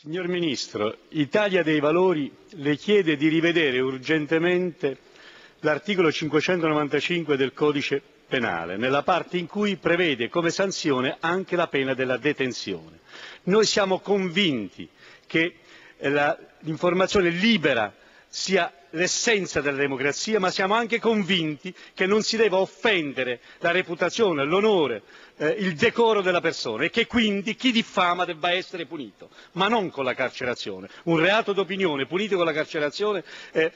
Signor Ministro, Italia dei Valori le chiede di rivedere urgentemente l'articolo 595 del Codice Penale, nella parte in cui prevede come sanzione anche la pena della detenzione. Noi siamo convinti che l'informazione libera sia l'essenza della democrazia, ma siamo anche convinti che non si deve offendere la reputazione, l'onore, il decoro della persona e che quindi chi diffama debba essere punito, ma non con la carcerazione. Un reato d'opinione punito con la carcerazione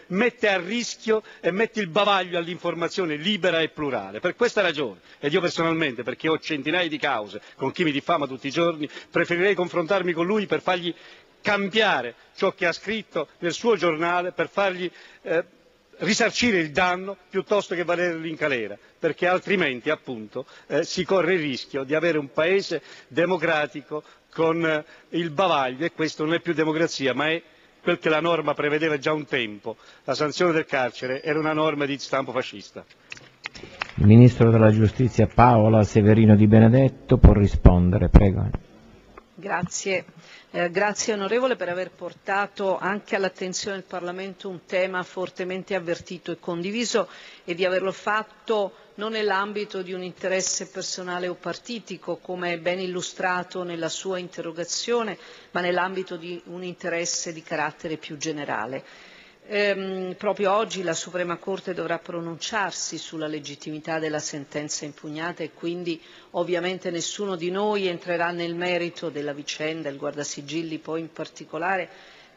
mette a rischio e mette il bavaglio all'informazione libera e plurale. Per questa ragione, ed io personalmente, perché ho centinaia di cause con chi mi diffama tutti i giorni, preferirei confrontarmi con lui per fargli cambiare ciò che ha scritto nel suo giornale, per fargli risarcire il danno piuttosto che valerlo in galera, perché altrimenti appunto si corre il rischio di avere un paese democratico con il bavaglio, e questo non è più democrazia ma è quel che la norma prevedeva già un tempo. La sanzione del carcere era una norma di stampo fascista. Il Ministro della Giustizia Paola Severino Di Benedetto può rispondere, prego. Grazie. Grazie onorevole per aver portato anche all'attenzione del Parlamento un tema fortemente avvertito e condiviso, e di averlo fatto non nell'ambito di un interesse personale o partitico, come ben illustrato nella sua interrogazione, ma nell'ambito di un interesse di carattere più generale. Proprio oggi la Suprema Corte dovrà pronunciarsi sulla legittimità della sentenza impugnata e quindi ovviamente nessuno di noi entrerà nel merito della vicenda, il Guardasigilli poi in particolare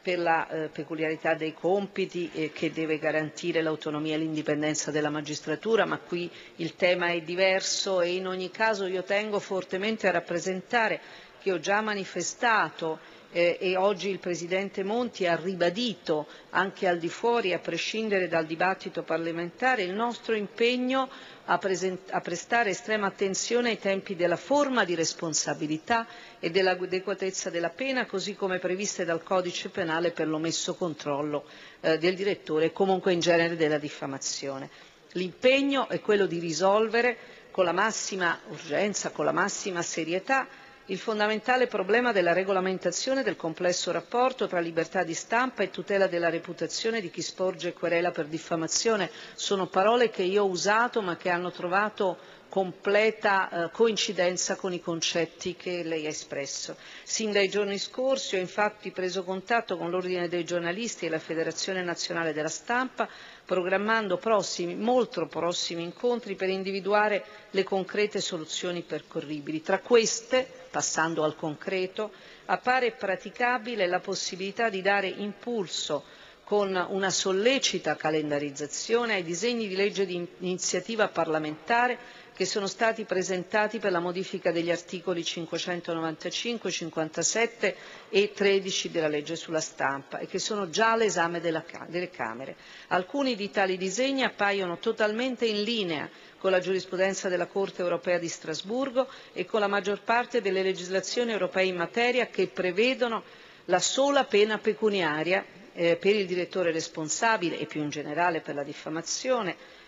per la peculiarità dei compiti che deve garantire l'autonomia e l'indipendenza della magistratura, ma qui il tema è diverso e in ogni caso io tengo fortemente a rappresentare che ho già manifestato e oggi il Presidente Monti ha ribadito anche al di fuori, a prescindere dal dibattito parlamentare, il nostro impegno a prestare estrema attenzione ai tempi della forma di responsabilità e dell'adeguatezza della pena, così come previste dal Codice Penale per l'omesso controllo del direttore e comunque in genere della diffamazione. L'impegno è quello di risolvere con la massima urgenza, con la massima serietà, il fondamentale problema della regolamentazione del complesso rapporto tra libertà di stampa e tutela della reputazione di chi sporge querela per diffamazione. Sono parole che io ho usato ma che hanno trovato completa coincidenza con i concetti che lei ha espresso. Sin dai giorni scorsi ho infatti preso contatto con l'Ordine dei giornalisti e la Federazione Nazionale della Stampa, programmando molto prossimi incontri per individuare le concrete soluzioni percorribili. Tra queste, passando al concreto, appare praticabile la possibilità di dare impulso con una sollecita calendarizzazione ai disegni di legge di iniziativa parlamentare che sono stati presentati per la modifica degli articoli 595, 57 e 13 della legge sulla stampa e che sono già all'esame delle Camere. Alcuni di tali disegni appaiono totalmente in linea con la giurisprudenza della Corte europea di Strasburgo e con la maggior parte delle legislazioni europee in materia, che prevedono la sola pena pecuniaria per il direttore responsabile e più in generale per la diffamazione,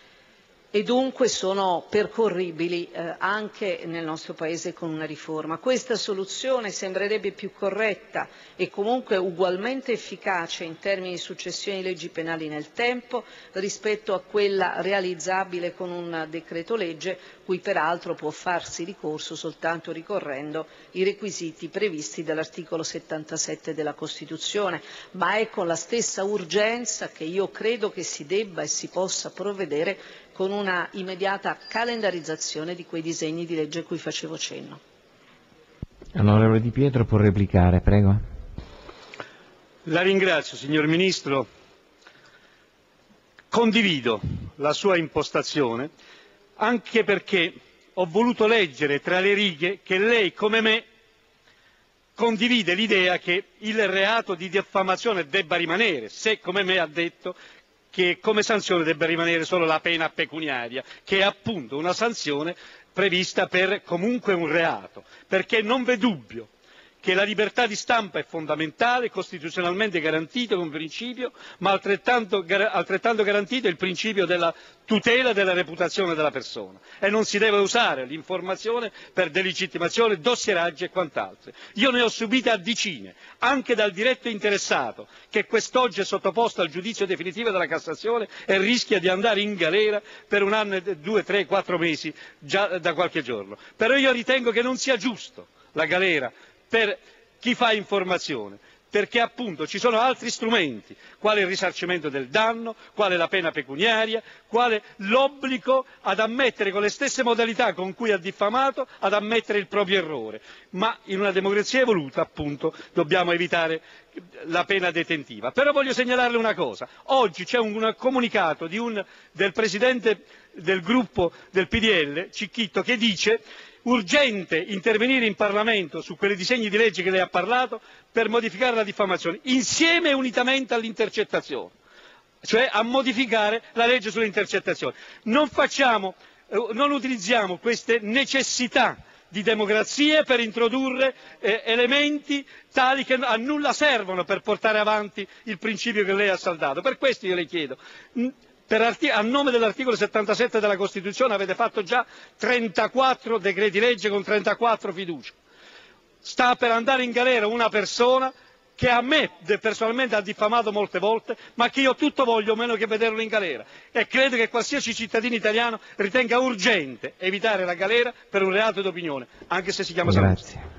e dunque sono percorribili anche nel nostro Paese con una riforma. Questa soluzione sembrerebbe più corretta e comunque ugualmente efficace in termini di successione di leggi penali nel tempo rispetto a quella realizzabile con un decreto legge, cui peraltro può farsi ricorso soltanto ricorrendo i requisiti previsti dall'articolo 77 della Costituzione, ma è con la stessa urgenza che io credo che si debba e si possa provvedere con una immediata calendarizzazione di quei disegni di legge a cui facevo cenno. Onorevole Di Pietro può replicare, prego. La ringrazio, signor Ministro. Condivido la sua impostazione, anche perché ho voluto leggere tra le righe che lei, come me, condivide l'idea che il reato di diffamazione debba rimanere, se come me ha detto che come sanzione debba rimanere solo la pena pecuniaria, che è appunto una sanzione prevista per comunque un reato, perché non v'è dubbio che la libertà di stampa è fondamentale, costituzionalmente garantita come principio, ma altrettanto garantito il principio della tutela della reputazione della persona, e non si deve usare l'informazione per delegittimazione, dossieraggi e quant'altro. Io ne ho subite a decine, anche dal diretto interessato, che quest'oggi è sottoposto al giudizio definitivo della Cassazione e rischia di andare in galera per 1 anno e 2, 3, 4 mesi già da qualche giorno. Però io ritengo che non sia giusto la galera per chi fa informazione, perché appunto ci sono altri strumenti, quale il risarcimento del danno, quale la pena pecuniaria, quale l'obbligo ad ammettere con le stesse modalità con cui ha diffamato, ad ammettere il proprio errore. Ma in una democrazia evoluta appunto dobbiamo evitare la pena detentiva. Però voglio segnalarle una cosa: oggi c'è un comunicato del presidente del gruppo del PDL, Cicchitto, che dice: urgente intervenire in Parlamento su quei disegni di legge che lei ha parlato per modificare la diffamazione, insieme e unitamente all'intercettazione, cioè a modificare la legge sulle intercettazioni. Non utilizziamo queste necessità di democrazia per introdurre elementi tali che a nulla servono per portare avanti il principio che lei ha saldato. Per questo io le chiedo, a nome dell'articolo 77 della Costituzione avete fatto già 34 decreti legge con 34 fiducie. Sta per andare in galera una persona che a me personalmente ha diffamato molte volte, ma che io tutto voglio meno che vederlo in galera, e credo che qualsiasi cittadino italiano ritenga urgente evitare la galera per un reato d'opinione, anche se si chiama Sallusti.